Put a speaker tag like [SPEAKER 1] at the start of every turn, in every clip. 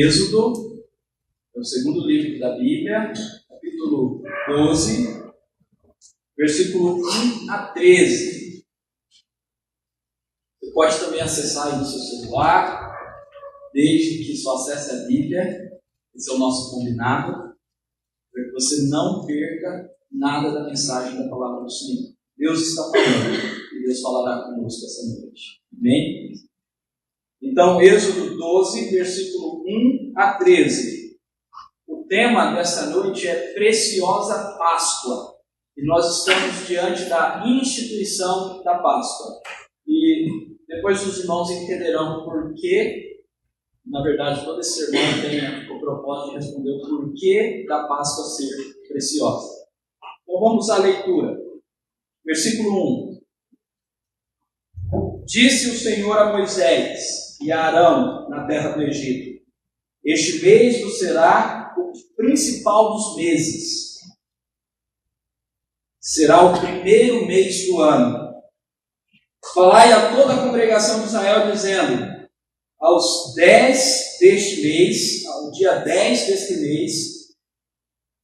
[SPEAKER 1] Êxodo, é o segundo livro da Bíblia, capítulo 12, versículo 1 a 13. Você pode também acessar aí no seu celular, desde que só acesse a Bíblia. Esse é o nosso combinado, para que você não perca nada da mensagem da palavra do Senhor. Deus está falando e Deus falará conosco essa noite. Amém? Então, Êxodo 12, versículo 1 a 13. O tema dessa noite é Preciosa Páscoa. E nós estamos diante da instituição da Páscoa. E depois os irmãos entenderão por que, na verdade, todo esse sermão tem o propósito de responder o porquê da Páscoa ser preciosa. Então vamos à leitura. Versículo 1. Disse o Senhor a Moisés e a Arão na terra do Egito: este mês vos será o principal dos meses. Será o primeiro mês do ano. Falai a toda a congregação de Israel, dizendo: aos 10 deste mês, ao dia 10 deste mês,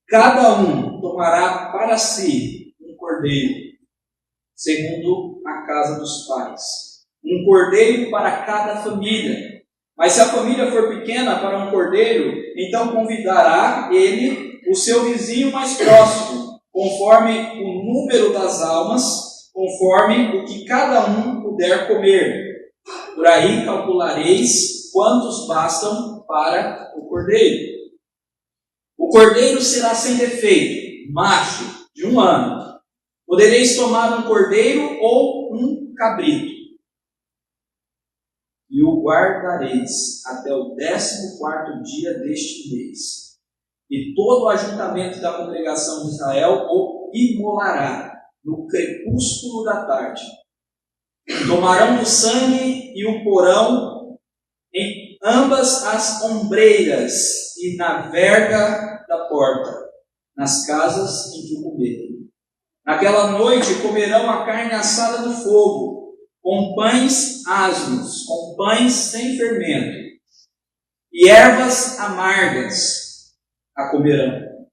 [SPEAKER 1] cada um tomará para si um cordeiro, segundo a casa dos pais. Um cordeiro para cada família. Mas se a família for pequena para um cordeiro, então convidará ele o seu vizinho mais próximo, conforme o número das almas, conforme o que cada um puder comer. Por aí calculareis quantos bastam para o cordeiro. O cordeiro será sem defeito, macho, de 1 ano. Podereis tomar um cordeiro ou um cabrito. E o guardareis até o 14º dia deste mês. E todo o ajuntamento da congregação de Israel o imolará no crepúsculo da tarde. Tomarão o sangue e o porão em ambas as ombreiras e na verga da porta, nas casas em que o comerem. Naquela noite comerão a carne assada no fogo, com pães asmos, com pães sem fermento, e ervas amargas a comerão.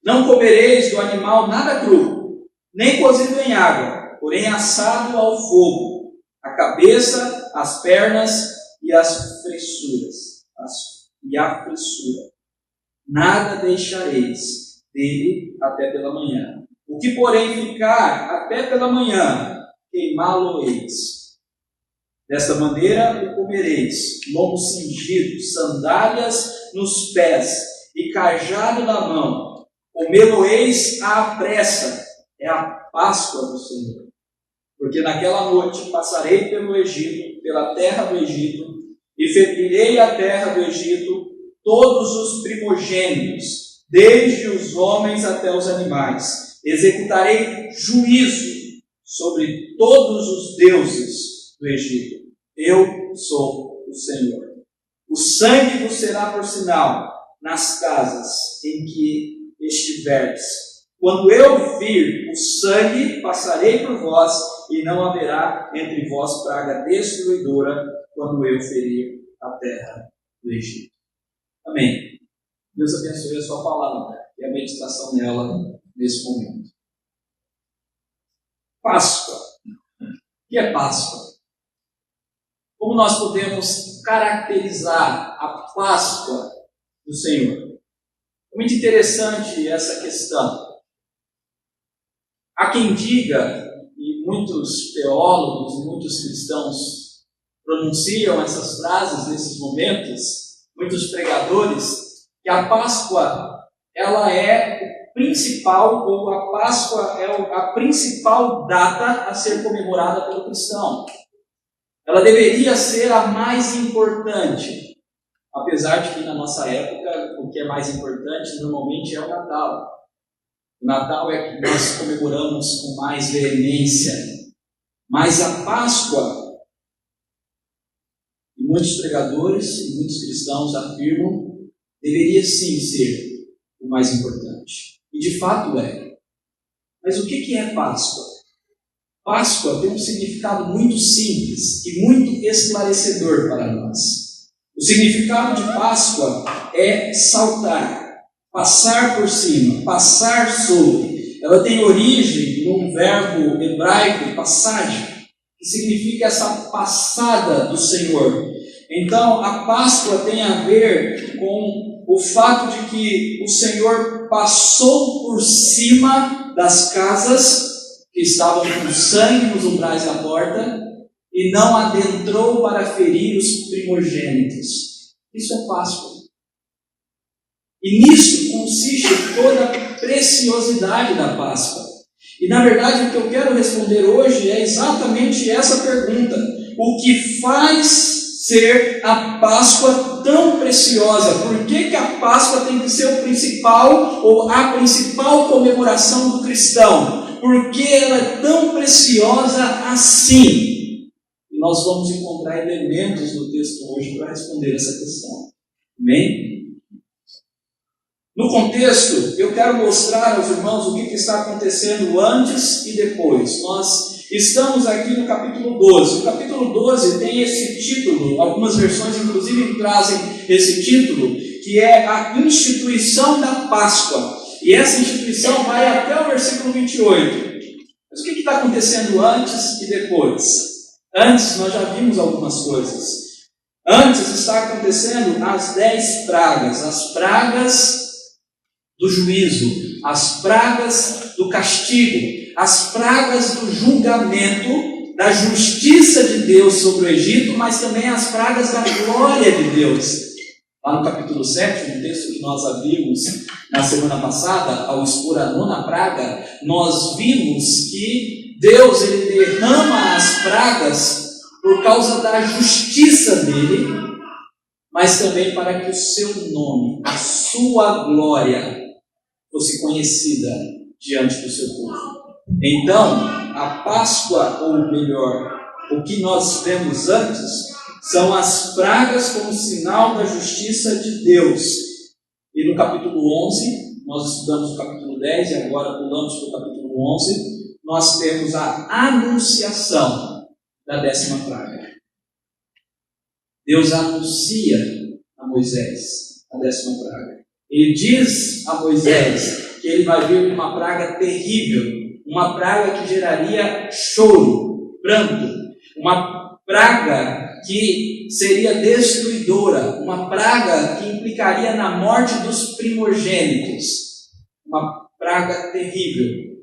[SPEAKER 1] Não comereis do animal nada cru, nem cozido em água, porém assado ao fogo, a cabeça, as pernas e as fressuras, e a fressura. Nada deixareis dele até pela manhã. O que, porém, ficar até pela manhã, queimá-lo-eis. Desta maneira o comereis, lombo cingido, sandálias nos pés e cajado na mão. Comê-lo-eis à pressa, é a Páscoa do Senhor. Porque naquela noite passarei pelo Egito, pela terra do Egito, e ferirei a terra do Egito todos os primogênitos, desde os homens até os animais. Executarei juízo sobre todos os deuses do Egito. Eu sou o Senhor. O sangue vos será por sinal nas casas em que estiverdes. Quando eu vir o sangue, passarei por vós, e não haverá entre vós praga destruidora, quando eu ferir a terra do Egito. Amém. Deus abençoe a sua palavra e a meditação nela nesse momento. Páscoa. O que é Páscoa? Como nós podemos caracterizar a Páscoa do Senhor? É muito interessante essa questão. Há quem diga, e muitos teólogos e muitos cristãos pronunciam essas frases nesses momentos, muitos pregadores, que a Páscoa ela é principal, ou a Páscoa é a principal data a ser comemorada pelo cristão. Ela deveria ser a mais importante, apesar de que na nossa época o que é mais importante normalmente é o Natal. O Natal é que nós comemoramos com mais veemência, mas a Páscoa, e muitos pregadores e muitos cristãos afirmam, deveria sim ser o mais importante. E de fato é. Mas o que é Páscoa? Páscoa tem um significado muito simples e muito esclarecedor para nós. O significado de Páscoa é saltar, passar por cima, passar sobre. Ela tem origem num verbo hebraico, passagem, que significa essa passada do Senhor. Então, a Páscoa tem a ver com o fato de que o Senhor passou por cima das casas que estavam com sangue nos umbrais da porta e não adentrou para ferir os primogênitos. Isso é Páscoa. E nisso consiste toda a preciosidade da Páscoa. E na verdade o que eu quero responder hoje é exatamente essa pergunta: o que faz ser a Páscoa tão preciosa? Por que a Páscoa tem que ser o principal ou a principal comemoração do cristão? Por que ela é tão preciosa assim? E nós vamos encontrar elementos no texto hoje para responder essa questão. Amém? No contexto, eu quero mostrar aos irmãos o que está acontecendo antes e depois. Nós estamos aqui no capítulo 12. O capítulo 12 tem esse título, algumas versões inclusive trazem esse título, que é a instituição da Páscoa. E essa instituição vai até o versículo 28. Mas o que está acontecendo antes e depois? Antes nós já vimos algumas coisas. Antes está acontecendo as 10 pragas, as pragas do juízo, as pragas do castigo, as pragas do julgamento, da justiça de Deus sobre o Egito, mas também as pragas da glória de Deus. Lá no capítulo 7, no texto que nós abrimos na semana passada, ao expor a 9ª praga, nós vimos que Deus ele derrama as pragas por causa da justiça dele, mas também para que o seu nome, a sua glória, fosse conhecida diante do seu povo. Então, a Páscoa, ou melhor, o que nós vemos antes, são as pragas como sinal da justiça de Deus. E no capítulo 11, nós estudamos o capítulo 10 e agora pulamos para o capítulo 11, nós temos a anunciação da 10ª praga. Deus anuncia a Moisés a 10ª praga. Ele diz a Moisés que ele vai vir com uma praga terrível, uma praga que geraria choro, pranto, uma praga que seria destruidora, uma praga que implicaria na morte dos primogênitos, uma praga terrível,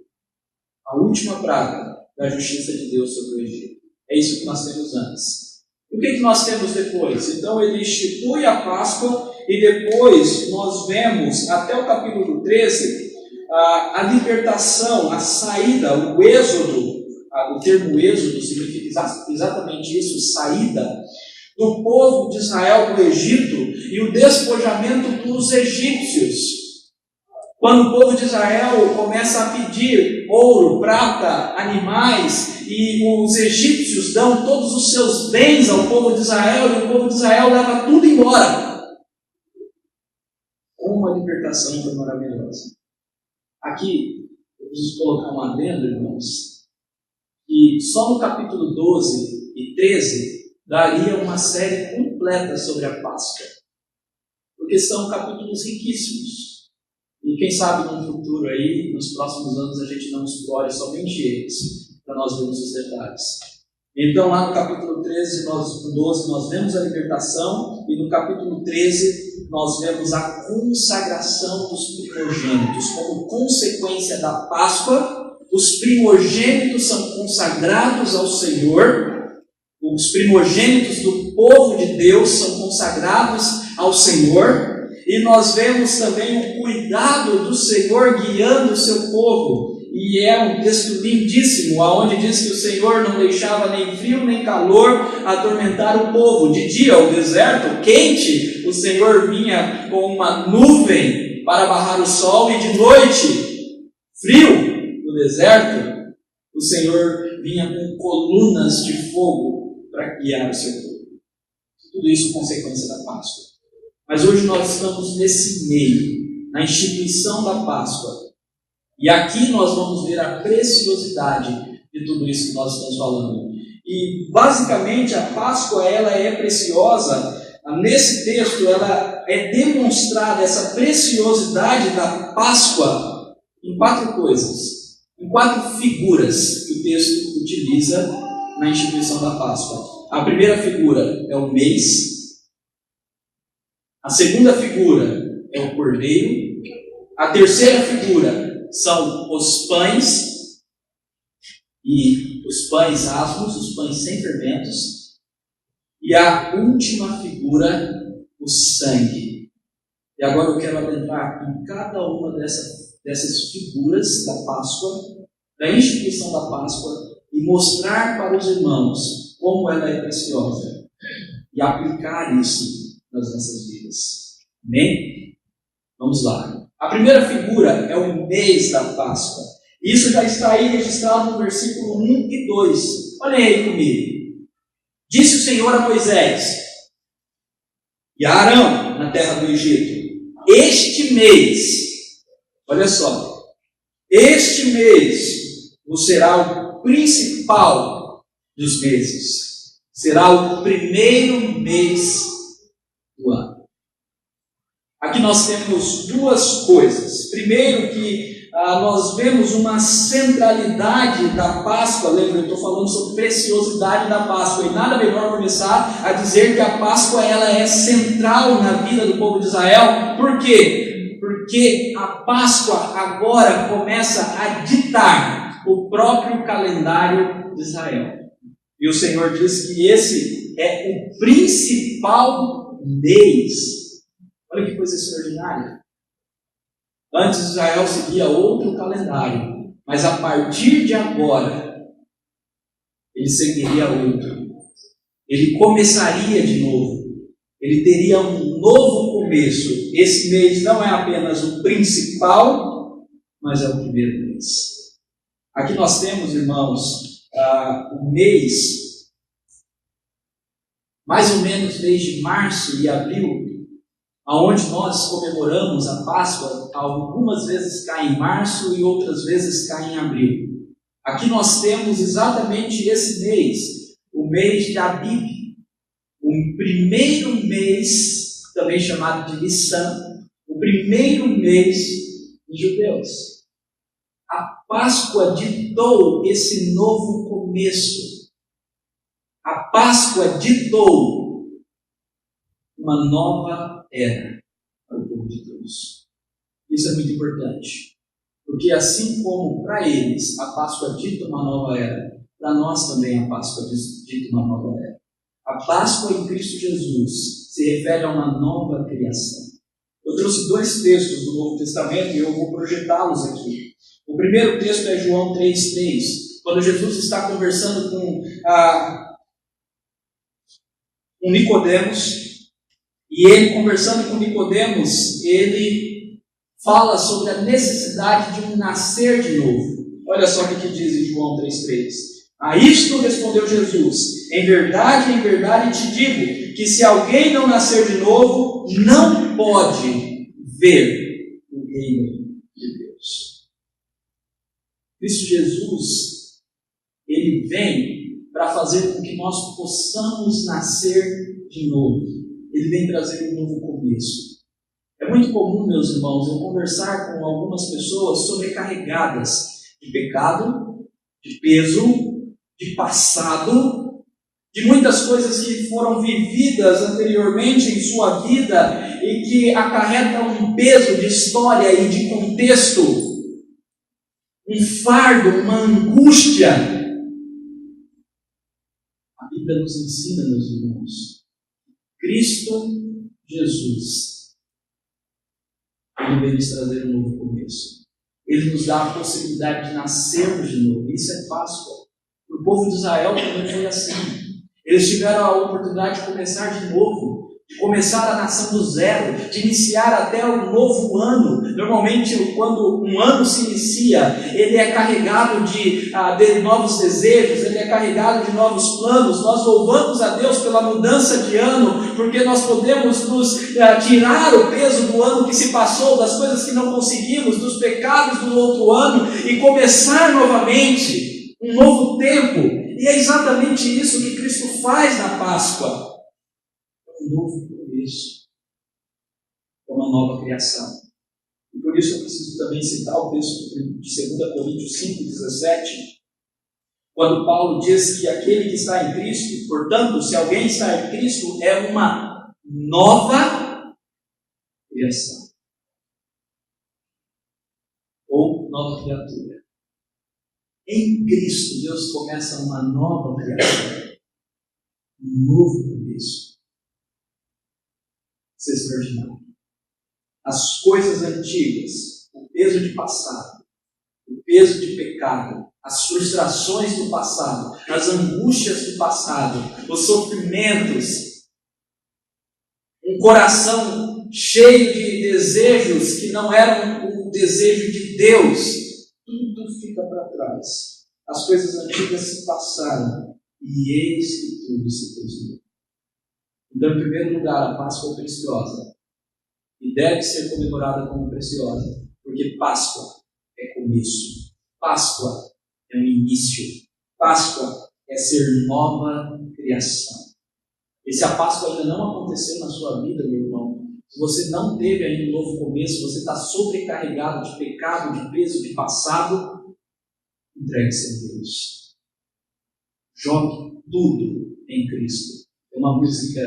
[SPEAKER 1] a última praga da justiça de Deus sobre o Egito. É isso que nós temos antes. E o que nós temos depois? Então ele institui a Páscoa e depois nós vemos até o capítulo 13 a libertação, a saída, o êxodo. O termo êxodo significa exatamente isso, saída do povo de Israel do Egito e o despojamento dos egípcios. Quando o povo de Israel começa a pedir ouro, prata, animais, e os egípcios dão todos os seus bens ao povo de Israel, e o povo de Israel leva tudo embora. Como a libertação foi maravilhosa. Aqui, eu preciso colocar um adendo, irmãos, que só no capítulo 12 e 13 daria uma série completa sobre a Páscoa, porque são capítulos riquíssimos. E quem sabe no futuro aí, nos próximos anos, a gente não explore somente eles, para nós vermos os detalhes. Então lá no capítulo 12 nós vemos a libertação, e no capítulo 13 nós vemos a consagração dos primogênitos. Como consequência da Páscoa, os primogênitos são consagrados ao Senhor, os primogênitos do povo de Deus são consagrados ao Senhor, e nós vemos também o cuidado do Senhor guiando o seu povo. E é um texto lindíssimo, onde diz que o Senhor não deixava nem frio nem calor atormentar o povo. De dia, o deserto quente, o Senhor vinha com uma nuvem para barrar o sol, e de noite, frio no deserto, o Senhor vinha com colunas de fogo para guiar o seu povo. Tudo isso consequência da Páscoa. Mas hoje nós estamos nesse meio, na instituição da Páscoa. E aqui nós vamos ver a preciosidade de tudo isso que nós estamos falando. E basicamente a Páscoa ela é preciosa nesse texto, ela é demonstrada, essa preciosidade da Páscoa, em 4 coisas, em 4 figuras que o texto utiliza na instituição da Páscoa. A primeira figura é o mês, a segunda figura é o cordeiro, a terceira figura são os pães, e os pães asmos, os pães sem fermentos, e a última figura, o sangue. E agora eu quero adentrar em cada uma dessas figuras da Páscoa, da instituição da Páscoa, e mostrar para os irmãos como ela é preciosa, e aplicar isso nas nossas vidas. Amém? Vamos lá. A primeira figura é o mês da Páscoa. Isso já está aí registrado no versículo 1 e 2. Olhem aí comigo. Disse o Senhor a Moisés e a Arão na terra do Egito: este mês, olha só, este mês vos será o principal dos meses, será o primeiro mês do ano. Aqui nós temos 2 coisas. Primeiro que nós vemos uma centralidade da Páscoa. Lembra, eu estou falando sobre preciosidade da Páscoa, e nada melhor começar a dizer que a Páscoa ela é central na vida do povo de Israel. Por quê? Porque a Páscoa agora começa a ditar o próprio calendário de Israel. E o Senhor diz que esse é o principal mês. Olha que coisa extraordinária. Antes Israel seguia outro calendário, mas a partir de agora, ele seguiria outro. Ele começaria de novo. Ele teria um novo começo. Esse mês não é apenas o principal, mas é o primeiro mês. Aqui nós temos, irmãos, o mês, mais ou menos desde março e abril, aonde nós comemoramos a Páscoa. Algumas vezes cai em março e outras vezes cai em abril. Aqui nós temos exatamente esse mês, o mês de Abib, o primeiro mês, também chamado de Nissan, o primeiro mês dos judeus. A Páscoa ditou esse novo começo. A Páscoa ditou uma nova era para o povo de Deus. Isso é muito importante, porque assim como para eles a Páscoa dita uma nova era, para nós também a Páscoa dita uma nova era. A Páscoa em Cristo Jesus se refere a uma nova criação. Eu trouxe 2 textos do Novo Testamento e eu vou projetá-los aqui. O primeiro texto é João 3,3, quando Jesus está conversando com Nicodemos. E ele, conversando com Nicodemos, ele fala sobre a necessidade de um nascer de novo. Olha só o que diz em João 3,3. A isto respondeu Jesus: em verdade te digo, que se alguém não nascer de novo, não pode ver o reino de Deus. Cristo Jesus, ele vem para fazer com que nós possamos nascer de novo. Ele vem trazer um novo começo. É muito comum, meus irmãos, eu conversar com algumas pessoas sobrecarregadas de pecado, de peso, de passado, de muitas coisas que foram vividas anteriormente em sua vida e que acarretam um peso de história e de contexto, um fardo, uma angústia. A Bíblia nos ensina, meus irmãos, Cristo Jesus, ele veio nos trazer um novo começo. Ele nos dá a possibilidade de nascermos de novo. Isso é Páscoa. Para o povo de Israel também foi assim. Eles tiveram a oportunidade de começar de novo, de começar a nação do zero, de iniciar até um novo ano. Normalmente, quando um ano se inicia, ele é carregado de novos desejos, ele é carregado de novos planos. Nós louvamos a Deus pela mudança de ano, porque nós podemos nos tirar o peso do ano que se passou, das coisas que não conseguimos, dos pecados do outro ano, e começar novamente um novo tempo. E é exatamente isso que Cristo faz na Páscoa. um novo começo, é uma nova criação. E por isso eu preciso também citar o texto de 2 Coríntios 5,17, quando Paulo diz que aquele que está em Cristo, portanto, se alguém está em Cristo, é uma nova criação. Ou nova criatura. Em Cristo, Deus começa uma nova criação. Um novo começo. Isso é extraordinário. As coisas antigas, o peso de passado, o peso de pecado, as frustrações do passado, as angústias do passado, os sofrimentos, um coração cheio de desejos que não eram o desejo de Deus, tudo fica para trás. As coisas antigas se passaram e eis que tudo se fez novo. Então, em primeiro lugar, a Páscoa é preciosa e deve ser comemorada como preciosa, porque Páscoa é começo, Páscoa é um início, Páscoa é ser nova criação. E se a Páscoa ainda não aconteceu na sua vida, meu irmão, se você não teve ainda um novo começo, você está sobrecarregado de pecado, de peso, de passado, entregue-se a Deus. Jogue tudo em Cristo. É uma música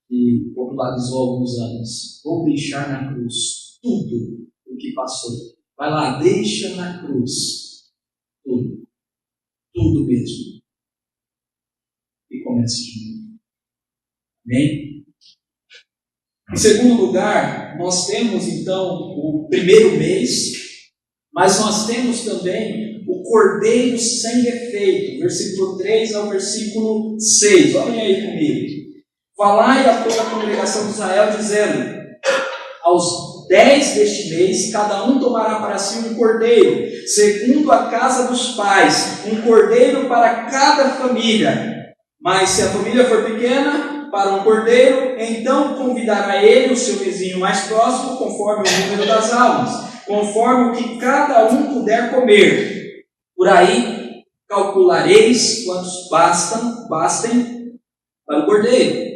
[SPEAKER 1] que popularizou há alguns anos. Vou deixar na cruz tudo o que passou. Vai lá, deixa na cruz tudo. Tudo mesmo. E comece de novo. Amém? Em segundo lugar, nós temos então o primeiro mês, mas nós temos também o Cordeiro sem defeito, versículo 3 ao versículo 6. Olhem aí comigo. Falai a toda a congregação de Israel, dizendo: aos 10 deste mês, cada um tomará para si um cordeiro, segundo a casa dos pais, um cordeiro para cada família. Mas se a família for pequena, para um cordeiro, então convidará ele o seu vizinho mais próximo, conforme o número das almas, conforme o que cada um puder comer. Por aí calculareis quantos bastem para o cordeiro.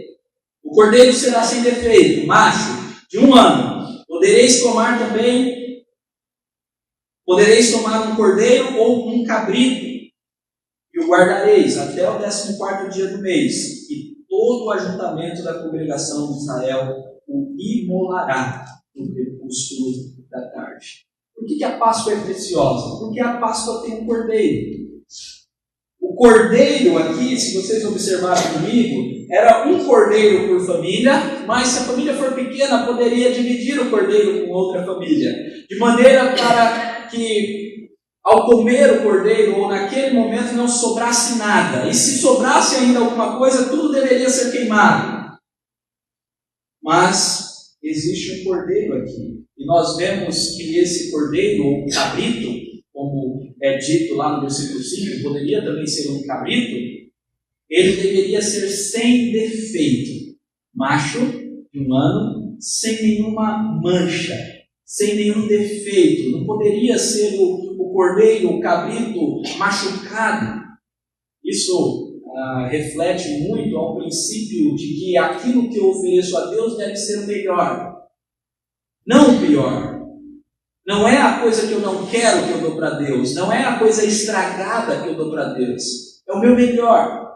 [SPEAKER 1] O cordeiro será sem defeito, macho, de 1 ano. Podereis tomar um cordeiro ou um cabrito, e o guardareis até o 14º dia do mês, e todo o ajuntamento da congregação de Israel o imolará no crepúsculo da tarde. Por que a Páscoa é preciosa? Porque a Páscoa tem um cordeiro. O cordeiro aqui, se vocês observarem comigo, era um cordeiro por família, mas se a família for pequena, poderia dividir o cordeiro com outra família, de maneira para que, ao comer o cordeiro, ou naquele momento, não sobrasse nada. E se sobrasse ainda alguma coisa, tudo deveria ser queimado. Mas existe um cordeiro aqui, e nós vemos que esse cordeiro, ou cabrito, como é dito lá no versículo 5, poderia também ser um cabrito, ele deveria ser sem defeito, macho, de 1 ano, sem nenhuma mancha, sem nenhum defeito. Não poderia ser o cordeiro, o cabrito machucado. Isso reflete muito ao princípio de que aquilo que eu ofereço a Deus deve ser o melhor, não o pior. Não é a coisa que eu não quero que eu dou para Deus, não é a coisa estragada que eu dou para Deus, é o meu melhor.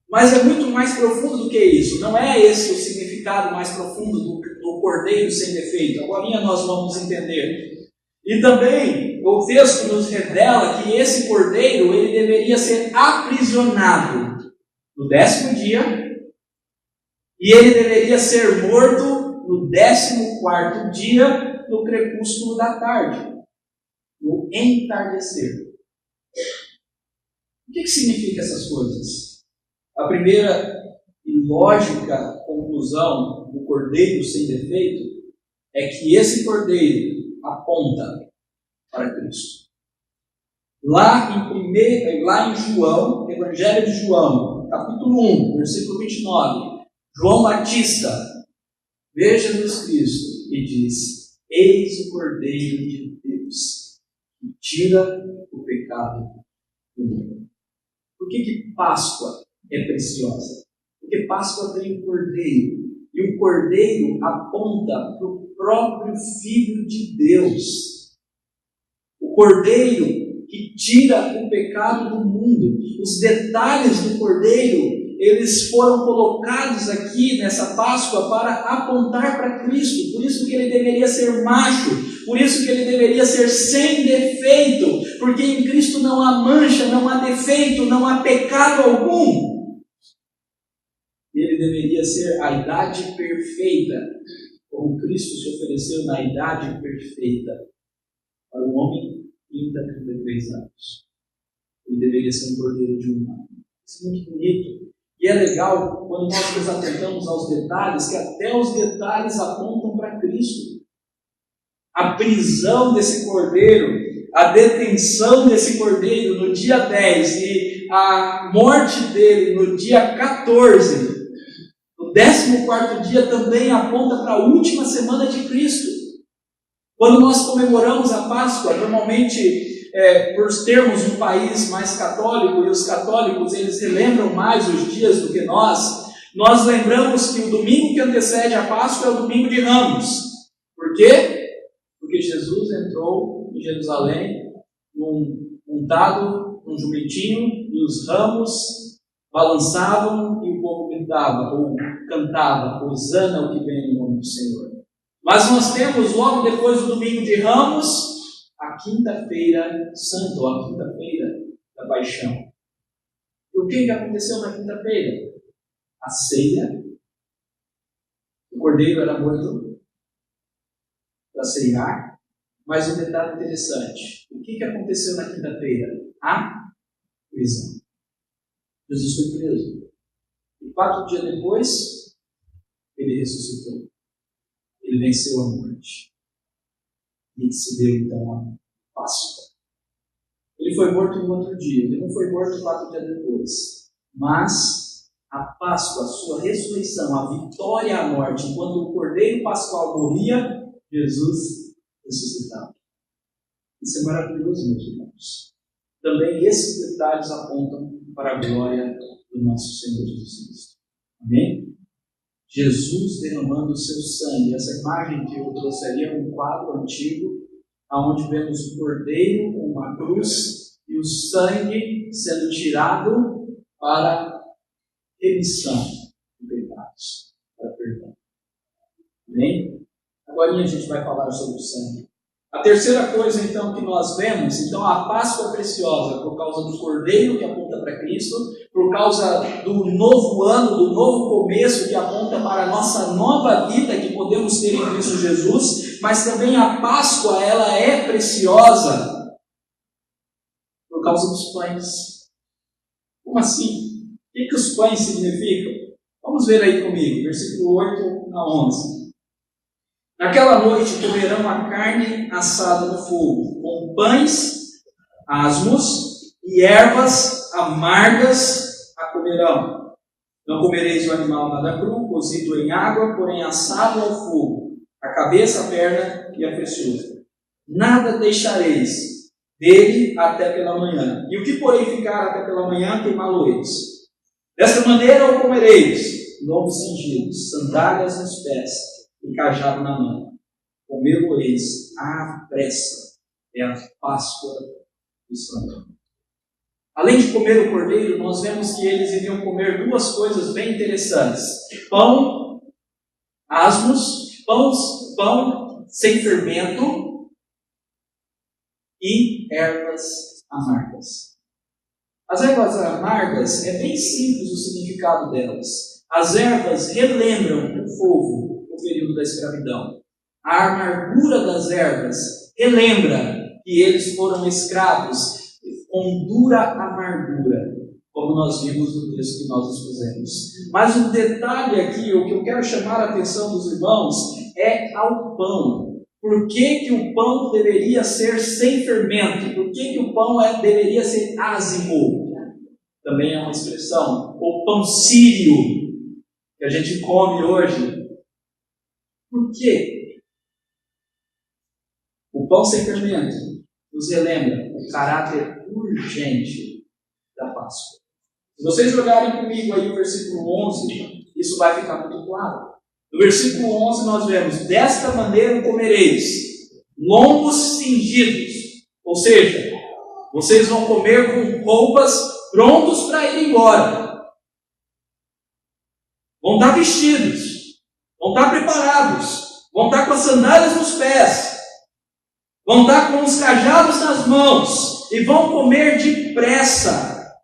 [SPEAKER 1] Mas é muito mais profundo do que isso. Não é esse o significado mais profundo do cordeiro sem defeito. Agora nós vamos entender. E também o texto nos revela que esse cordeiro ele deveria ser aprisionado no 10º dia e ele deveria ser morto no 14º dia, no crepúsculo da tarde, no entardecer. O que significa essas coisas? A primeira e lógica conclusão do cordeiro sem defeito é que esse cordeiro aponta para Cristo. Lá em João, Evangelho de João, capítulo 1, versículo 29, João Batista vê Jesus Cristo e diz: eis o Cordeiro de Deus que tira o pecado do mundo. Por que Páscoa é preciosa? Porque Páscoa tem um cordeiro E o cordeiro aponta para o próprio Filho de Deus. O cordeiro que tira o pecado do mundo. Os detalhes do cordeiro, eles foram colocados aqui nessa Páscoa para apontar para Cristo. Por isso que ele deveria ser macho, por isso que ele deveria ser sem defeito, porque em Cristo não há mancha, não há defeito, não há pecado algum. Ele deveria ser a idade perfeita, como Cristo se ofereceu na idade perfeita para um homem de 30 a 33 anos. Ele deveria ser um cordeiro de um ano. Isso é muito bonito. E é legal quando nós nos atentamos aos detalhes, que até os detalhes apontam para Cristo. A prisão desse cordeiro, a detenção desse cordeiro no dia 10 e a morte dele no dia 14, no 14º dia também aponta para a última semana de Cristo. Quando nós comemoramos a Páscoa, normalmente por termos um país mais católico, e os católicos eles relembram mais os dias do que nós lembramos que o domingo que antecede a Páscoa é o domingo de Ramos. Por quê? Porque Jesus entrou em Jerusalém montado num jumentinho e os ramos balançavam e o povo gritava ou cantava: Hosana, o que vem no nome do Senhor. Mas nós temos logo depois do domingo de Ramos a quinta-feira santa, ou a quinta-feira da paixão. E o que aconteceu na quinta-feira? A ceia. O cordeiro era morto para ceiar. Mas um detalhe interessante: o que aconteceu na quinta-feira? A prisão. Jesus foi preso. E 4 dias depois, ele ressuscitou. Ele venceu a morte. E se deu então a Páscoa. Ele foi morto no outro dia. Ele não foi morto 4 dias depois. Mas a Páscoa, a sua ressurreição, a vitória à morte, enquanto o cordeiro pascual morria, Jesus ressuscitava. Isso é maravilhoso, meus irmãos. Também esses detalhes apontam para a glória do nosso Senhor Jesus Cristo. Amém? Jesus derramando o seu sangue. Essa imagem que eu trouxe ali é um quadro antigo, onde vemos o cordeiro com uma cruz e o sangue sendo tirado para remissão de pecados, para perdão. Amém? Agora a gente vai falar sobre o sangue. A terceira coisa, então, que nós vemos, então, a Páscoa preciosa, por causa do cordeiro que aponta para Cristo, por causa do novo ano, do novo começo que aponta para a nossa nova vida que podemos ter em Cristo Jesus, mas também a Páscoa, ela é preciosa por causa dos pães. Como assim? O que os pães significam? Vamos ver aí comigo, versículo 8 a 11. Naquela noite comerão a carne assada no fogo, com pães asmos e ervas amargas a comerão. Não comereis o animal nada cru, cozido em água, porém assado ao fogo, a cabeça, a perna e a fechura. Nada deixareis dele até pela manhã. E o que porém ficar até pela manhã, queimá-lo-eis. Desta maneira o comereis, lombos cingidos, sandálias nos pés, e cajado na mão. Comê-lo-eis à pressa. É a Páscoa do Senhor. Além de comer o cordeiro, nós vemos que eles iriam comer duas coisas bem interessantes: pão asmos, pão sem fermento e ervas amargas. As ervas amargas, é bem simples o significado delas. As ervas relembram o povo, o período da escravidão. A amargura das ervas relembra que eles foram escravos com dura amargura, como nós vimos no texto que nós expusemos. Mas um detalhe aqui, o que eu quero chamar a atenção dos irmãos, é ao pão. Por que o pão deveria ser sem fermento? Por que o pão deveria ser ázimo? Também é uma expressão. O pão sírio, que a gente come hoje. Por quê? O pão sem fermento nos relembra o caráter urgente da Páscoa. Se vocês jogarem comigo aí o versículo 11, isso vai ficar muito claro. No versículo 11 nós vemos: desta maneira comereis, lombos cingidos, ou seja, vocês vão comer com roupas prontos para ir embora. Vão estar vestidos, vão estar preparados, vão estar com as sandálias nos pés, vão estar com os cajados nas mãos e vão comer depressa,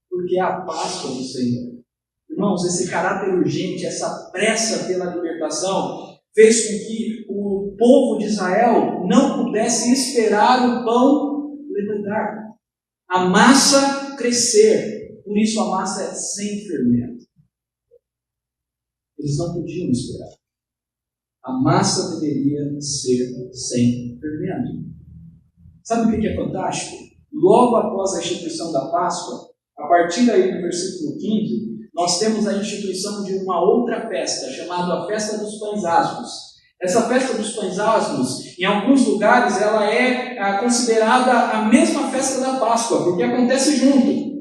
[SPEAKER 1] porque é a Páscoa do Senhor. Irmãos, esse caráter urgente, essa pressa pela libertação, fez com que o povo de Israel não pudesse esperar o pão levedar, a massa crescer. Por isso a massa é sem fermento. Eles não podiam esperar. A massa deveria ser sem fermento. Sabe o que é fantástico? Logo após a instituição da Páscoa, a partir daí do versículo 15, nós temos a instituição de uma outra festa, chamada a Festa dos Pães Asmos. Essa Festa dos Pães Asmos, em alguns lugares, ela é considerada a mesma festa da Páscoa, porque acontece junto.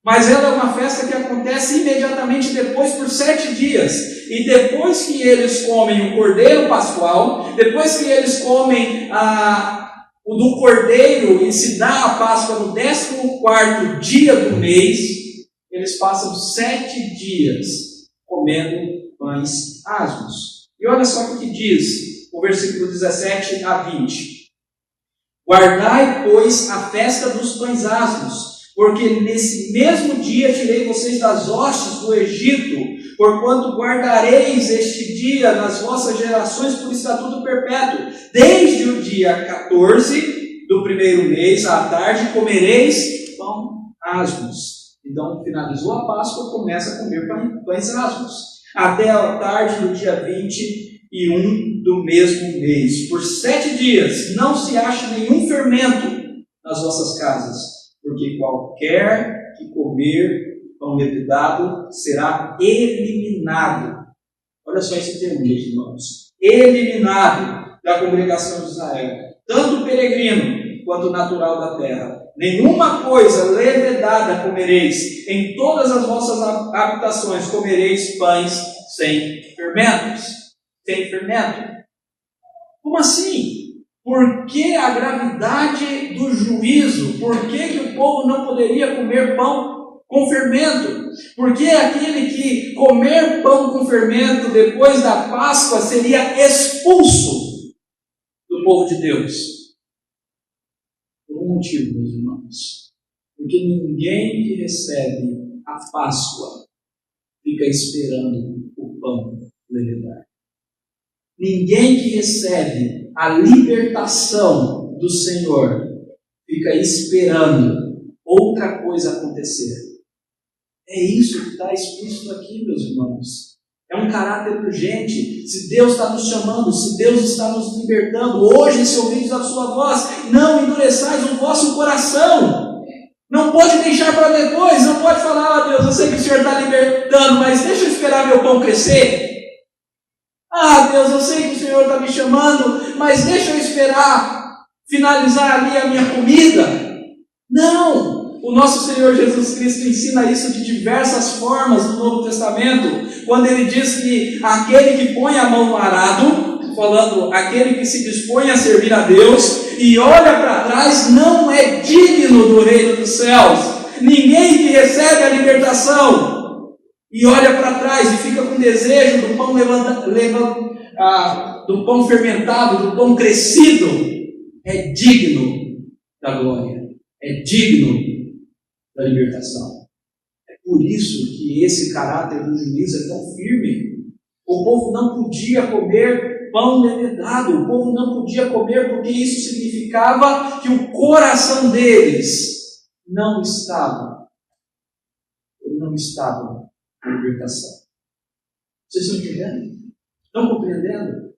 [SPEAKER 1] Mas ela é uma festa que acontece imediatamente depois, por 7 dias. E depois que eles comem o cordeiro pascual, depois que eles comem o do cordeiro e se dá a Páscoa no 14º dia do mês, eles passam 7 dias comendo pães asmos. E olha só o que diz o versículo 17 a 20. Guardai, pois, a festa dos pães asmos, porque nesse mesmo dia tirei vocês das hostes do Egito, porquanto guardareis este dia nas vossas gerações por estatuto perpétuo. Desde o dia 14 do primeiro mês, à tarde, comereis pão asmos. Então, finalizou a Páscoa, começa a comer pães asmos, até a tarde do dia 21 do mesmo mês. Por 7 dias não se acha nenhum fermento nas vossas casas, porque qualquer que comer pão levedado será eliminado. Olha só esse termo, meus irmãos. Eliminado da congregação de Israel, tanto peregrino quanto natural da terra. Nenhuma coisa levedada comereis, em todas as vossas habitações comereis pães sem fermentos. Sem fermento. Como assim? Por que a gravidade do juízo? Por que o povo não poderia comer pão com fermento? Por que aquele que comer pão com fermento depois da Páscoa seria expulso do povo de Deus? Por um motivo, meus irmãos. Porque ninguém que recebe a Páscoa fica esperando o pão levedar. Ninguém que recebe a libertação do Senhor fica esperando outra coisa acontecer. É isso que está explícito aqui, meus irmãos. É um caráter urgente. Se Deus está nos chamando, se Deus está nos libertando, hoje, se ouvirdes a sua voz, não endureçais o vosso coração. Não pode deixar para depois, não pode falar: Deus, eu sei que o Senhor está libertando, mas deixa eu esperar meu pão crescer. Deus, eu sei que o Senhor está me chamando, mas deixa eu esperar finalizar ali a minha comida. Não! O nosso Senhor Jesus Cristo ensina isso de diversas formas no Novo Testamento, quando ele diz que aquele que põe a mão no arado, falando aquele que se dispõe a servir a Deus e olha para trás, não é digno do reino dos céus. Ninguém que recebe a libertação e olha para trás e fica com desejo do pão do pão fermentado, do pão crescido, é digno da glória, é digno da libertação. É por isso que esse caráter do juízo é tão firme. O povo não podia comer pão levedado, o povo não podia comer porque isso significava que o coração deles não estava na libertação. Vocês estão entendendo? Estão compreendendo?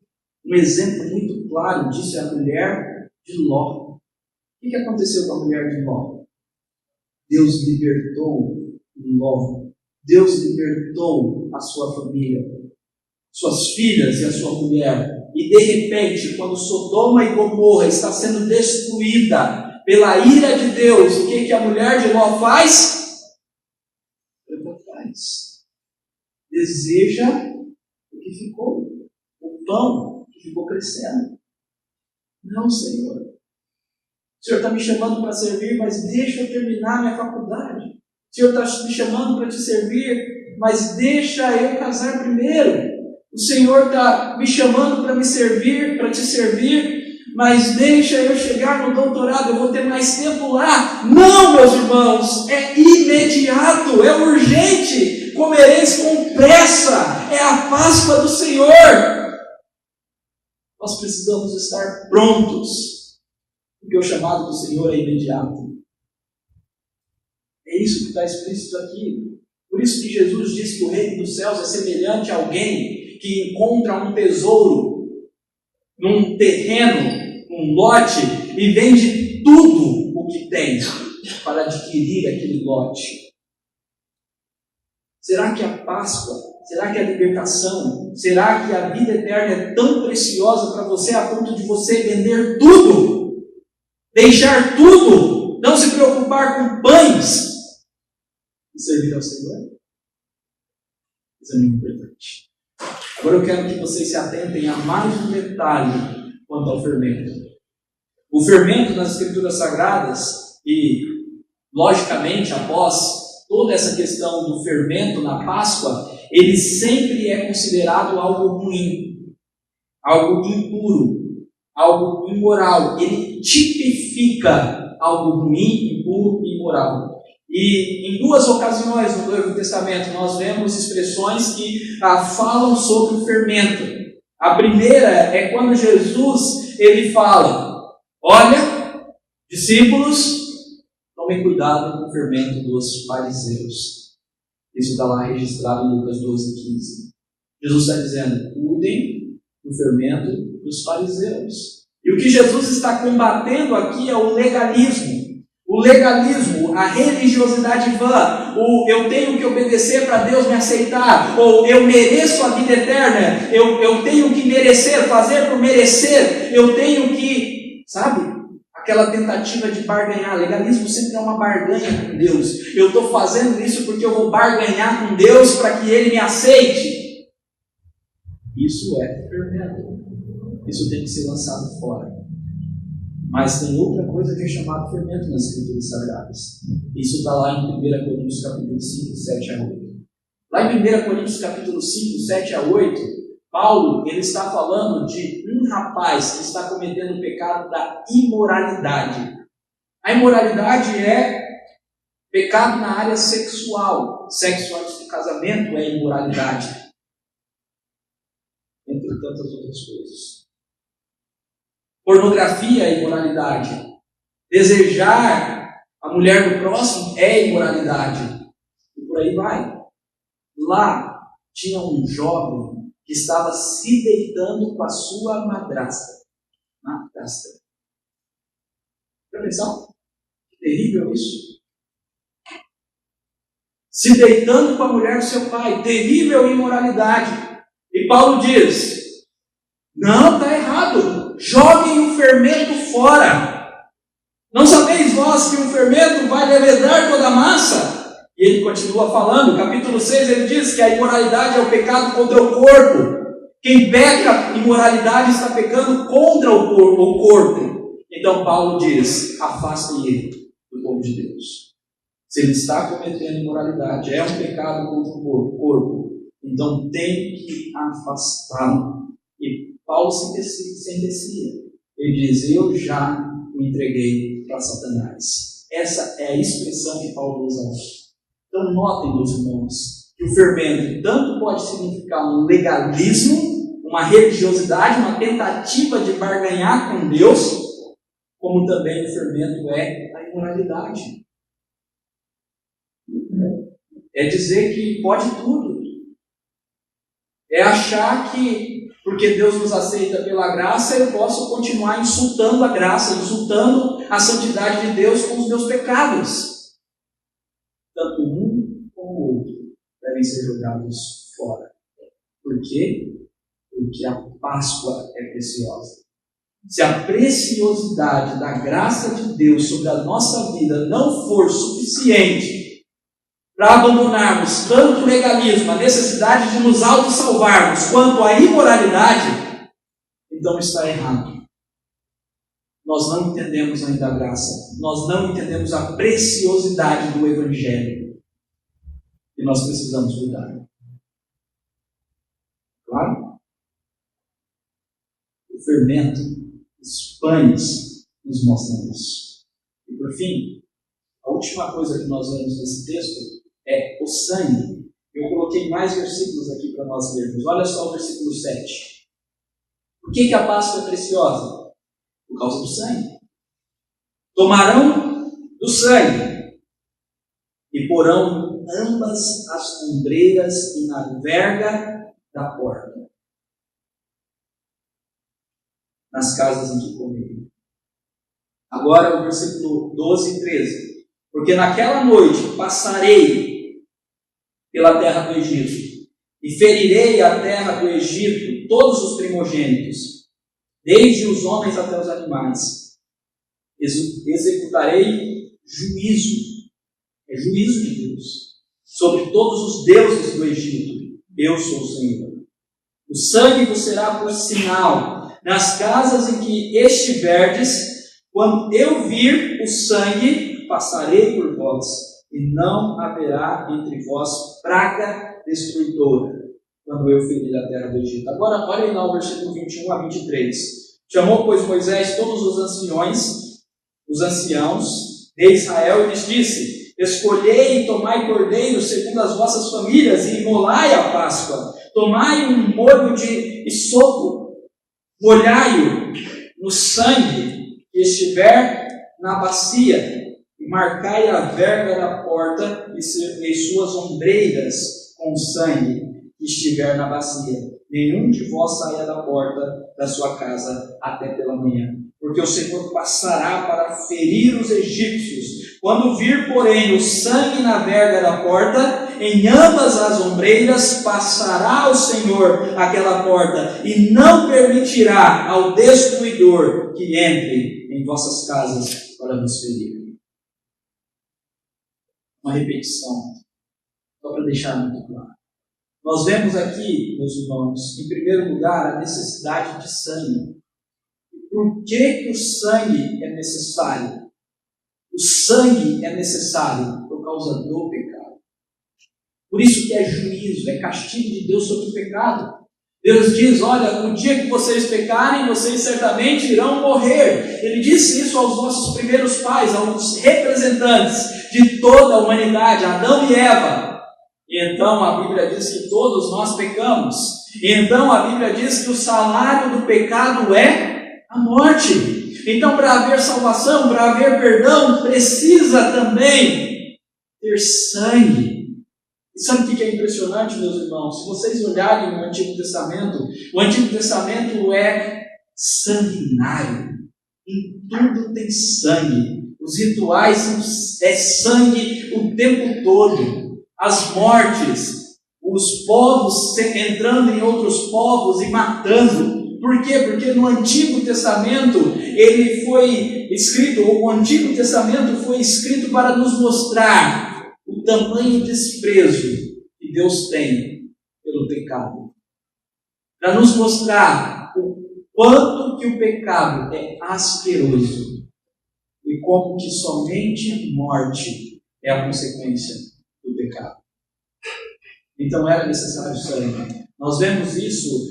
[SPEAKER 1] Um exemplo muito claro disso é a mulher de Ló. O que aconteceu com a mulher de Ló? Deus libertou Ló. Deus libertou a sua família, suas filhas e a sua mulher. E de repente, quando Sodoma e Gomorra está sendo destruída pela ira de Deus, o que a mulher de Ló faz? Deseja o que ficou. pão que ficou crescendo. Não, Senhor. O Senhor está me chamando para servir, mas deixa eu terminar minha faculdade. O Senhor está me chamando para te servir, mas deixa eu casar primeiro. O Senhor está me chamando para me servir, para te servir, mas deixa eu chegar no doutorado, eu vou ter mais tempo lá. Não, meus irmãos, é imediato, é urgente. Comereis com pressa, é a Páscoa do Senhor. Nós precisamos estar prontos, porque o chamado do Senhor é imediato. É isso que está explícito aqui. Por isso que Jesus diz que o reino dos céus é semelhante a alguém que encontra um tesouro num terreno, num lote, e vende tudo o que tem para adquirir aquele lote. Será que a Páscoa, será que a libertação, será que a vida eterna é tão preciosa para você a ponto de você vender tudo? Deixar tudo? Não se preocupar com pães e servir ao Senhor? Isso é muito importante. Agora eu quero que vocês se atentem a mais um detalhe quanto ao fermento. O fermento nas Escrituras Sagradas, e logicamente após toda essa questão do fermento na Páscoa, ele sempre é considerado algo ruim, algo impuro, algo imoral. Ele tipifica algo ruim, impuro e imoral. E em duas ocasiões no Novo Testamento nós vemos expressões que falam sobre o fermento. A primeira é quando Jesus ele fala: olha, discípulos, tomem cuidado com o fermento dos fariseus. Isso está lá registrado em Lucas 12:15. Jesus está dizendo: cuidem do fermento dos fariseus. E o que Jesus está combatendo aqui é o legalismo. O legalismo, a religiosidade vã, o eu tenho que obedecer para Deus me aceitar, ou eu mereço a vida eterna, eu tenho que merecer, fazer por merecer, eu tenho que, sabe? Aquela tentativa de barganhar. Legalismo sempre é uma barganha com Deus. Eu estou fazendo isso porque eu vou barganhar com Deus para que Ele me aceite. Isso é fermento. Isso tem que ser lançado fora. Mas tem outra coisa que é chamado fermento nas Escrituras Sagradas. Isso está lá em 1 Coríntios capítulo 5, 7 a 8. Lá em 1 Coríntios capítulo 5, 7 a 8, Paulo ele está falando de um rapaz que está cometendo o pecado da imoralidade. A imoralidade é pecado na área sexual. Sexo antes do casamento é imoralidade. Entre tantas outras coisas. Pornografia é imoralidade. Desejar a mulher do próximo é imoralidade. E por aí vai. Lá tinha um jovem que estava se deitando com a sua madrasta. Madrasta. Presta atenção? Que terrível isso. Se deitando com a mulher do seu pai. Terrível imoralidade. E Paulo diz: não, está errado. Joguem o fermento fora. Não sabeis vós que o fermento vai levedar toda a massa? E ele continua falando, capítulo 6, ele diz que a imoralidade é o pecado contra o corpo. Quem peca imoralidade está pecando contra o corpo. Então Paulo diz: afastem ele do povo de Deus. Se ele está cometendo imoralidade, é um pecado contra o corpo, então tem que afastá-lo. E Paulo sentencia. Ele diz: eu já o entreguei para Satanás. Essa é a expressão que Paulo usa. Então notem, meus irmãos, que o fermento tanto pode significar um legalismo, uma religiosidade, uma tentativa de barganhar com Deus, como também o fermento é a imoralidade. É dizer que pode tudo. É achar que porque Deus nos aceita pela graça, eu posso continuar insultando a graça, insultando a santidade de Deus com os meus pecados. Tanto um como o outro devem ser jogados fora. Por quê? Porque a Páscoa é preciosa. Se a preciosidade da graça de Deus sobre a nossa vida não for suficiente para abandonarmos tanto o legalismo, a necessidade de nos auto-salvarmos, quanto a imoralidade, então está errado. Nós não entendemos ainda a graça, nós não entendemos a preciosidade do Evangelho, e nós precisamos mudar. Claro? O fermento, os pães nos mostram isso. E por fim, a última coisa que nós vemos nesse texto é o sangue. Eu coloquei mais versículos aqui para nós lermos. Olha só o versículo 7. Por que a Páscoa é preciosa? Por causa do sangue. Tomarão do sangue e porão em ambas as ombreiras e na verga da porta, nas casas em que comerem. Agora o versículo 12 e 13. Porque naquela noite passarei pela terra do Egito e ferirei a terra do Egito todos os primogênitos, desde os homens até os animais. Executarei juízo, é juízo de Deus, sobre todos os deuses do Egito. Eu sou o Senhor. O sangue vos será por sinal nas casas em que estiverdes. Quando eu vir o sangue, passarei por vós, e não haverá entre vós praga destruidora, quando eu ferir a terra do Egito. Agora, olhem lá o versículo 21 a 23. Chamou, pois, Moisés todos os anciãos de Israel, e lhes disse: escolhei e tomai cordeiro segundo as vossas famílias, e imolai a Páscoa. Tomai um molho de hisopo, molhai-o no sangue que estiver na bacia, e marcai a verga da porta e suas ombreiras com o sangue que estiver na bacia. Nenhum de vós saia da porta da sua casa até pela manhã, porque o Senhor passará para ferir os egípcios. Quando vir, porém, o sangue na verga da porta, em ambas as ombreiras, passará o Senhor aquela porta, e não permitirá ao destruidor que entre em vossas casas para nos ferir. Uma repetição, só para deixar muito claro. Nós vemos aqui, meus irmãos, em primeiro lugar, a necessidade de sangue. Por que o sangue é necessário? O sangue é necessário por causa do pecado. Por isso que é juízo, é castigo de Deus sobre o pecado. Deus diz: olha, no dia que vocês pecarem, vocês certamente irão morrer. Ele disse isso aos nossos primeiros pais, aos representantes de toda a humanidade, Adão e Eva. E então a Bíblia diz que todos nós pecamos. E então a Bíblia diz que o salário do pecado é a morte. Então, para haver salvação, para haver perdão, precisa também ter sangue. E sabe o que é impressionante, meus irmãos? Se vocês olharem no Antigo Testamento, o Antigo Testamento é sanguinário. Em tudo tem sangue. Os rituais é sangue o tempo todo. As mortes, os povos entrando em outros povos e matando. Por quê? Porque no Antigo Testamento ele foi escrito, ou o Antigo Testamento foi escrito para nos mostrar o tamanho desprezo que Deus tem pelo pecado. Para nos mostrar o quanto que o pecado é asqueroso e como que somente morte é a consequência do pecado. Então era necessário sangue. Nós vemos isso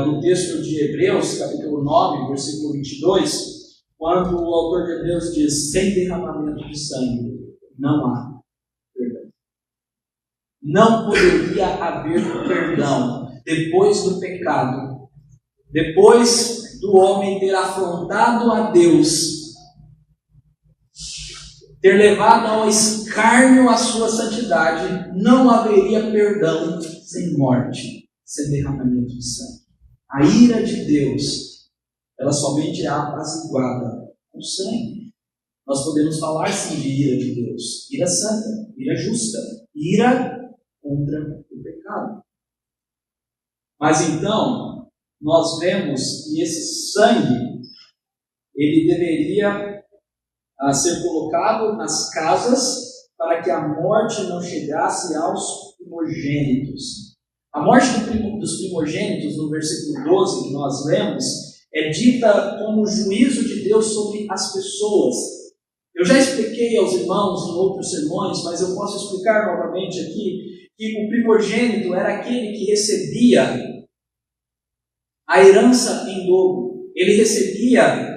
[SPEAKER 1] no texto de Hebreus, capítulo 9, versículo 22, quando o autor de Hebreus diz: sem derramamento de sangue não há perdão. Não poderia haver perdão depois do pecado, depois do homem ter afrontado a Deus, ter levado ao escárnio a sua santidade. Não haveria perdão sem morte, sem derramamento de sangue. A ira de Deus, ela somente é apaziguada com sangue. Nós podemos falar sim de ira de Deus, ira santa, ira justa, ira contra o pecado. Mas então, nós vemos que esse sangue, ele deveria ser colocado nas casas para que a morte não chegasse aos primogênitos. A morte dos primogênitos, no versículo 12 que nós lemos, é dita como o juízo de Deus sobre as pessoas. Eu já expliquei aos irmãos em outros sermões, mas eu posso explicar novamente aqui, que o primogênito era aquele que recebia a herança em dobro. Ele recebia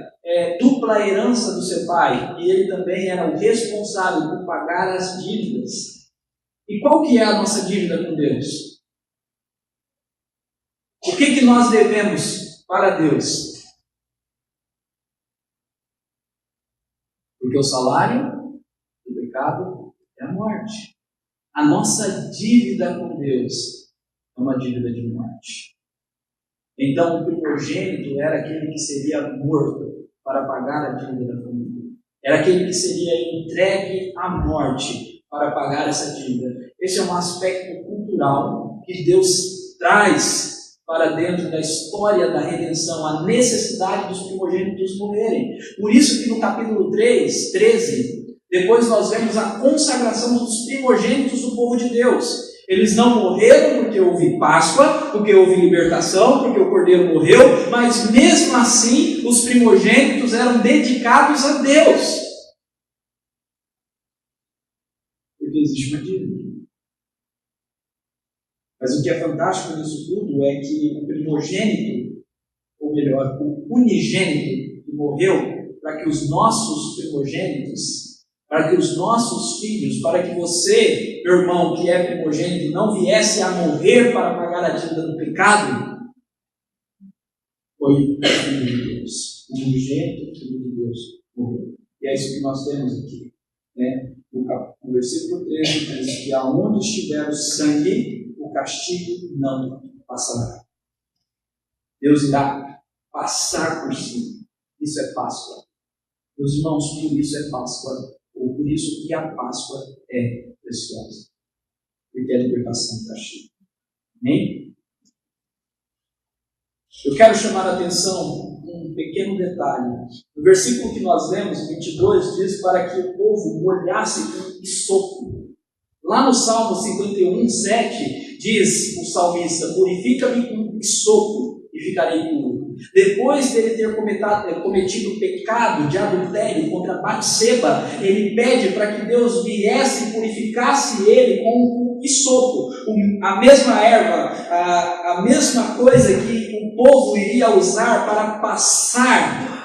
[SPEAKER 1] dupla herança do seu pai, e ele também era o responsável por pagar as dívidas. E qual que é a nossa dívida com Deus? O que nós devemos para Deus? Porque o salário do pecado é a morte. A nossa dívida com Deus é uma dívida de morte. Então o primogênito era aquele que seria morto para pagar a dívida da família. Era aquele que seria entregue à morte para pagar essa dívida. Esse é um aspecto cultural que Deus traz para dentro da história da redenção, a necessidade dos primogênitos morrerem. Por isso que no capítulo 13, depois nós vemos a consagração dos primogênitos do povo de Deus. Eles não morreram porque houve Páscoa, porque houve libertação, porque o Cordeiro morreu, mas mesmo assim os primogênitos eram dedicados a Deus. Porque existe uma dívida. Mas o que é fantástico nisso tudo é que o primogênito, ou melhor, o unigênito que morreu para que os nossos primogênitos, para que os nossos filhos, para que você, meu irmão, que é primogênito, não viesse a morrer para pagar a dívida do pecado, foi o Filho de Deus. O unigênito Filho de Deus morreu. E é isso que nós temos aqui. Né? No versículo 13 diz que aonde estiver o sangue, o castigo não passará. Deus irá passar por cima. Isso é Páscoa. Meus irmãos, por isso é Páscoa. Ou por isso que a Páscoa é preciosa. Porque é a libertação do castigo. Amém? Eu quero chamar a atenção um pequeno detalhe. No versículo que nós lemos, 22, diz para que o povo molhasse com isopo. Lá no Salmo 51, 7, diz o salmista: purifica-me com isopo e ficarei puro. Depois dele ter cometido o pecado de adultério contra Batseba, ele pede para que Deus viesse e purificasse ele com o isopo, a mesma erva, a mesma coisa que o povo iria usar para passar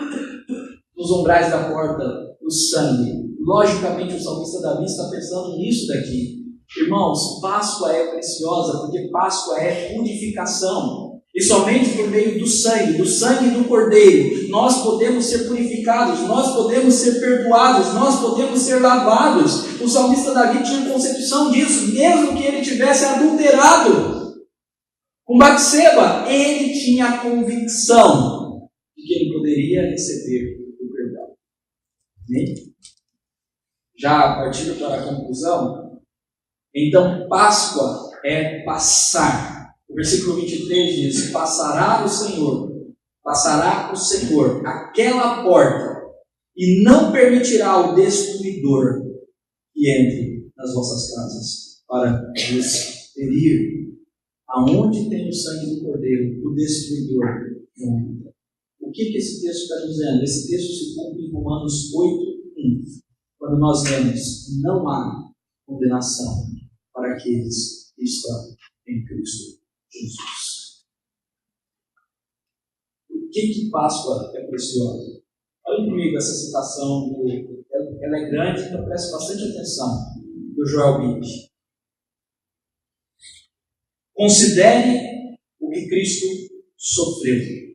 [SPEAKER 1] nos umbrais da porta o sangue. Logicamente o salmista Davi está pensando nisso daqui. Irmãos, Páscoa é preciosa porque Páscoa é purificação. E somente por meio do sangue do Cordeiro, nós podemos ser purificados, nós podemos ser perdoados, nós podemos ser lavados. O salmista Davi tinha concepção disso, mesmo que ele tivesse adulterado com Batseba, ele tinha a convicção de que ele poderia receber o perdão. Amém? Já partindo para a conclusão, então Páscoa é passar. O versículo 23 diz: passará o Senhor aquela porta e não permitirá o destruidor que entre nas vossas casas para vos ferir. Aonde tem o sangue do Cordeiro, o destruidor não entra. O que esse texto está dizendo? Esse texto se cumpre em Romanos 8:1, quando nós lemos: não há condenação para aqueles que estão em Cristo Jesus. Por que Páscoa é preciosa? Olhem comigo essa citação, ela é grande, então preste bastante atenção, do Joel Bitt. Considere o que Cristo sofreu.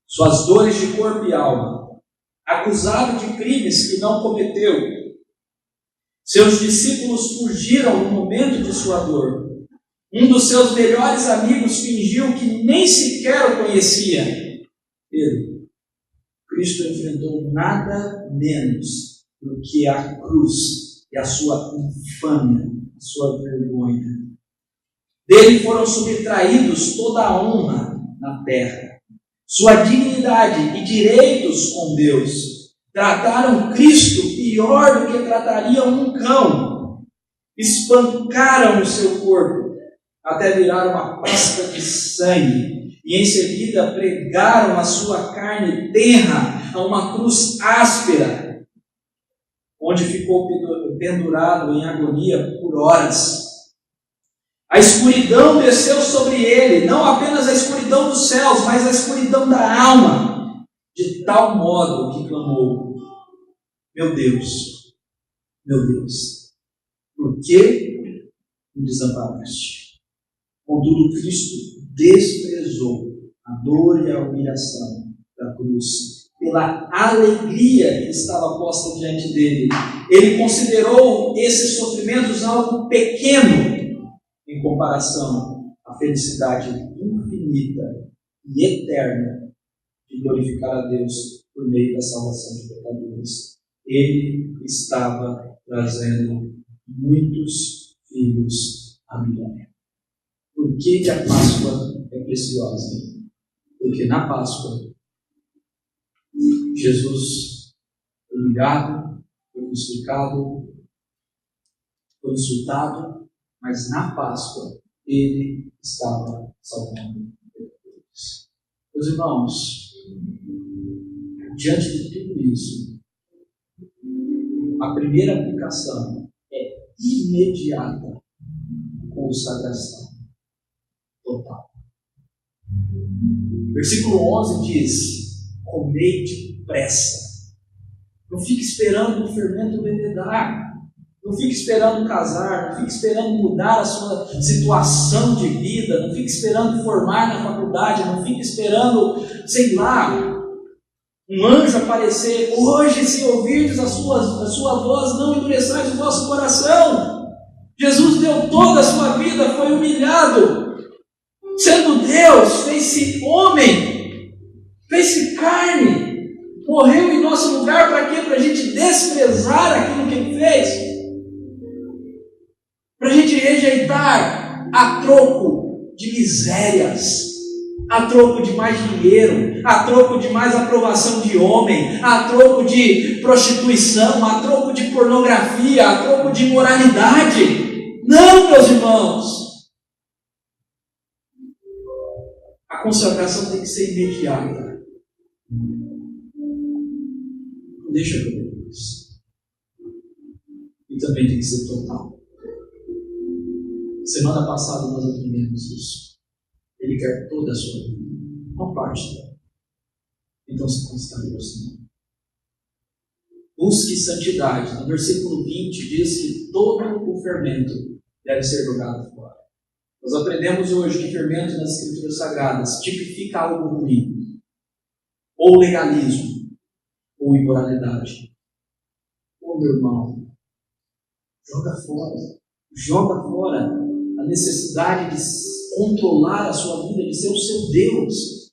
[SPEAKER 1] Suas dores de corpo e alma, acusado de crimes que não cometeu. Seus discípulos fugiram no momento de sua dor. Um dos seus melhores amigos fingiu que nem sequer o conhecia. Cristo enfrentou nada menos do que a cruz e a sua infâmia, a sua vergonha. Dele foram subtraídos toda a honra na terra, sua dignidade e direitos com Deus. Trataram Cristo pior do que tratariam um cão. Espancaram o seu corpo até virar uma pasta de sangue, e em seguida pregaram a sua carne tenra a uma cruz áspera, onde ficou pendurado em agonia por horas. A escuridão desceu sobre ele, não apenas a escuridão dos céus, mas a escuridão da alma, de tal modo que clamou: meu Deus, por que me desamparaste? Contudo, Cristo desprezou a dor e a humilhação da cruz, pela alegria que estava posta diante dele. Ele considerou esses sofrimentos algo pequeno em comparação à felicidade infinita e eterna de glorificar a Deus por meio da salvação de pecadores. Ele estava trazendo muitos filhos à glória. Por que a Páscoa é preciosa? Porque na Páscoa Jesus foi humilhado, foi crucificado, foi insultado, mas na Páscoa ele estava salvando pecadores. Meus irmãos, diante de tudo isso, a primeira aplicação é imediata: consagração total. Versículo 11 diz: comei depressa. Não fique esperando o fermento embebedar. Não fique esperando casar. Não fique esperando mudar a sua situação de vida. Não fique esperando formar na faculdade. Não fique esperando, sei lá, um anjo aparecer. Hoje, se ouvirdes a sua voz, não endureçais o vosso coração. Jesus deu toda a sua vida, foi humilhado. Sendo Deus, fez-se homem, fez-se carne, morreu em nosso lugar. Para quê? Para a gente desprezar aquilo que Ele fez, para a gente rejeitar a troco de misérias, a troco de mais dinheiro, a troco de mais aprovação de homem, a troco de prostituição, a troco de pornografia, a troco de imoralidade. Não, meus irmãos. A consagração tem que ser imediata. Não deixa eu ver isso. E também tem que ser total. Semana passada nós aprendemos isso. Ele quer toda a sua vida, não parte dela. Então se consagre ao Senhor. Busque santidade. No versículo 20 diz que todo o fermento deve ser jogado fora. Nós aprendemos hoje que fermento nas Escrituras Sagradas tipifica algo ruim, ou legalismo, ou imoralidade. Ô meu irmão, joga fora a necessidade de controlar a sua vida, de ser o seu Deus,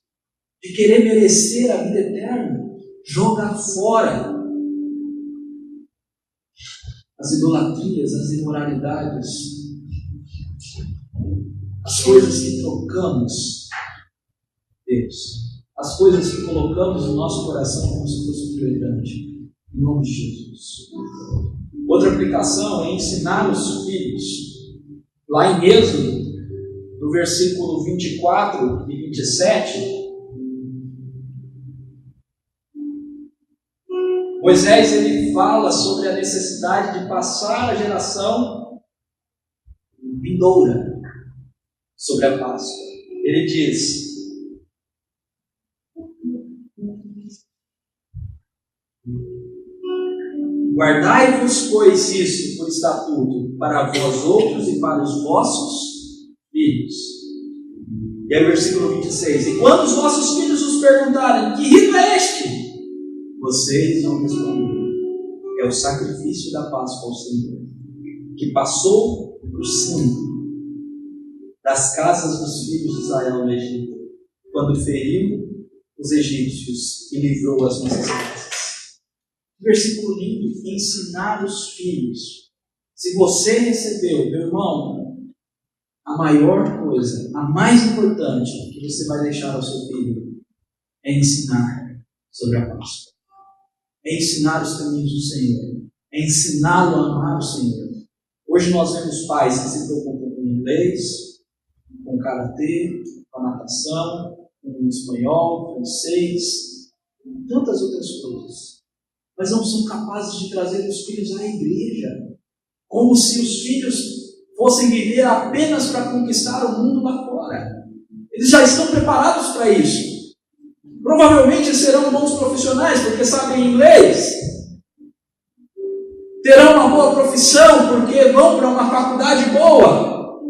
[SPEAKER 1] de querer merecer a vida eterna. Joga fora as idolatrias, as imoralidades, as coisas que trocamos Deus, as coisas que colocamos no nosso coração como se fosse prioridade, em nome de Jesus. Outra aplicação é ensinar os filhos. Lá em Êxodo, no versículo 24 e 27, Moisés ele fala sobre a necessidade de passar a geração vindoura sobre a Páscoa. Ele diz: guardai-vos, pois, isso por estatuto para vós outros e para os vossos filhos. E aí o versículo 26: e quando os vossos filhos os perguntarem: que rito é este? Vocês vão responder: é o sacrifício da Páscoa ao Senhor, que passou por cima das casas dos filhos de Israel no Egito, quando feriu os egípcios e livrou as nossas casas. Versículo lindo: ensinar os filhos. Se você recebeu, meu irmão, a maior coisa, a mais importante que você vai deixar ao seu filho é ensinar sobre a Páscoa. É ensinar os caminhos do Senhor. É ensiná-lo a amar o Senhor. Hoje nós vemos pais que se preocupam com inglês, com karatê, com a natação, com o espanhol, francês, tantas outras coisas. Mas não são capazes de trazer os filhos à igreja, como se os filhos fossem viver apenas para conquistar o mundo lá fora. Eles já estão preparados para isso. Provavelmente serão bons profissionais, porque sabem inglês. Terão uma boa profissão, porque vão para uma faculdade boa.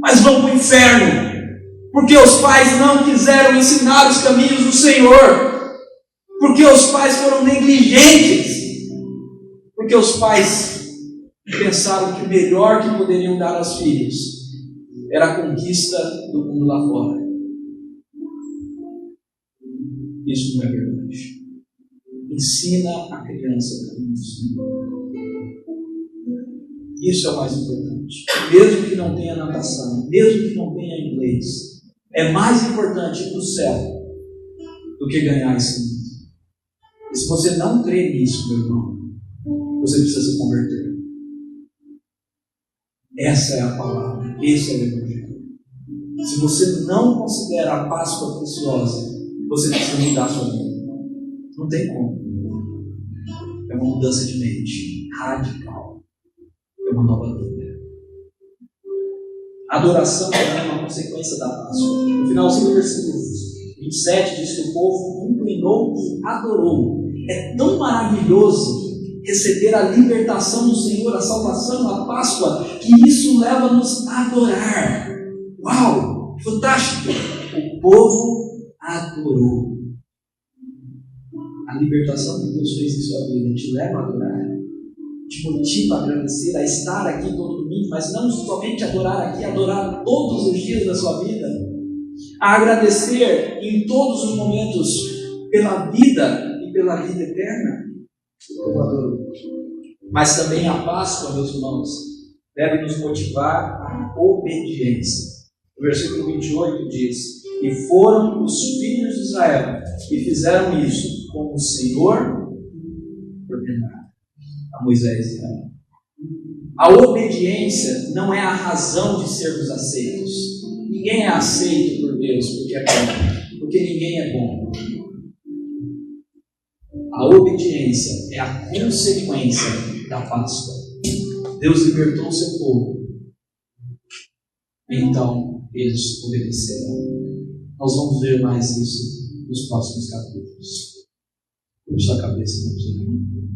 [SPEAKER 1] Mas vão para o inferno, porque os pais não quiseram ensinar os caminhos do Senhor. Porque os pais foram negligentes. Porque os pais pensaram que o melhor que poderiam dar aos filhos era a conquista do mundo lá fora. Isso não é verdade. Ensina a criança o caminho do Senhor. Isso é o mais importante. Mesmo que não tenha natação, mesmo que não tenha inglês, é mais importante ir para o céu do que ganhar esse mundo. E se você não crê nisso, meu irmão, você precisa se converter. Essa é a palavra, esse é o Evangelho. Se você não considera a Páscoa preciosa, você precisa mudar a sua vida. Não tem como. É uma mudança de mente radical. É uma nova vida. A adoração é uma consequência da Páscoa. No finalzinho do versículo 27 diz que o povo inclinou e adorou. É tão maravilhoso receber a libertação do Senhor, a salvação, a Páscoa, que isso leva-nos a adorar. Uau! Fantástico! O povo adorou. A libertação que Deus fez em sua vida te leva a adorar, te motiva a agradecer, a estar aqui todo domingo, mas não somente adorar aqui, adorar todos os dias da sua vida, a agradecer em todos os momentos pela vida e pela vida eterna. O povo adorou. Mas também a Páscoa, meus irmãos, deve nos motivar à obediência. O versículo 28 diz: e foram os filhos de Israel que fizeram isso, como o Senhor ordenara a Moisés e Arão. A obediência não é a razão de sermos aceitos. Ninguém é aceito por Deus porque é bom, porque ninguém é bom. A obediência é a consequência da Páscoa. Deus libertou o seu povo, então eles obedeceram. Nós vamos ver mais isso nos próximos capítulos. Por sua cabeça, vamos orar.